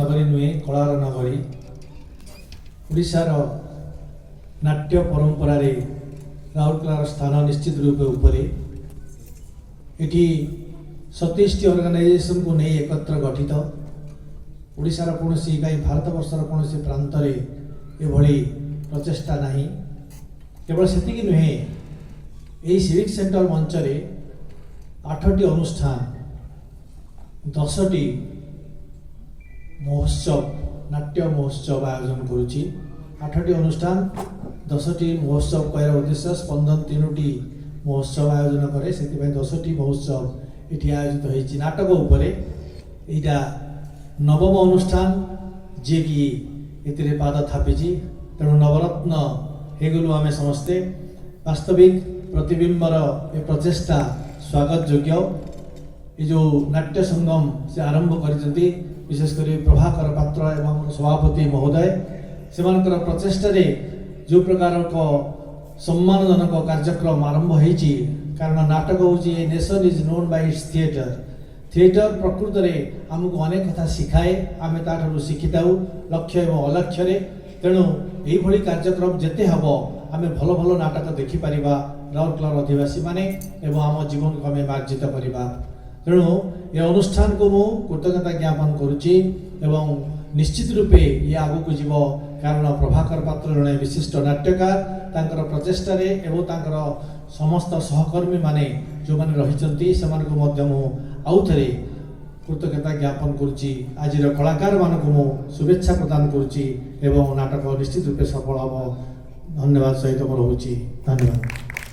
नगरी नुहे कलार नगरी ओडिशार नाट्य परंपरा रे राउरकेलार स्थान निश्चित रूप उपरे एटी 27 ऑर्गेनाइजेशन को नहीं एकत्र गठित ओडिशार कौन कहीं भारत वर्षर कौन प्रांत एभली प्रचेषा नहीं केवल सेतिकी नुहे यही सिविक सेंटर मंच रे 8टी अनुष्ठान 10टी महोत्सव नाट्य महोत्सव आयोजन करुच्ची 8टी अनुष्ठान 10टी महोत्सव कहर उद्देश्य स्पंदन 3टी महोत्सव आयोजन करे से 10टी महोत्सव ये आयोजित होती नाटक उपरे यहाँ नवम अनुष्ठान जी की ये पाद थापी तेणु नवरत्न हेगलु आम समस्ते वास्तविक प्रतिबिंबर ए प्रचेषा स्वागत योग्य ये जो नाट्य संगम से आरंभ कर विशेषकर प्रभाकर पात्र एवं सभापति महोदय से प्रचेषा जो प्रकार सम्मानजनक कार्यक्रम आरंभ होती कारण नाटक हूँ nation is known by it's theatre theatre प्रकृत में आमको अनेक कथा शिखाए आम ताठू शिखिता लक्ष्य एवं अलक्ष्य तेणु यही कार्यक्रम जिते हम आम भल भल नाटक देखिपर राउरकेलार अधिवासी माने एवं आम जीवन को आम मार्जित करवा तेणु ये अनुष्ठान को मु कृतज्ञता ज्ञापन करुच्ची एवं निश्चित रूपे ये आगू को जीव कारण प्रभाकर पात्र जड़े विशिष्ट नाट्यकार तांकर प्रचेष्टा एवं तांकर समस्त सहकर्मी माने जो माने रही से आउ थे कृतज्ञता ज्ञापन करुच्ची आज कलाकार मानक मु शुभेच्छा प्रदान करुच्ची एवं नाटक निश्चित रूपे सफल हम धन्यवाद सहित मोर होची धन्यवाद।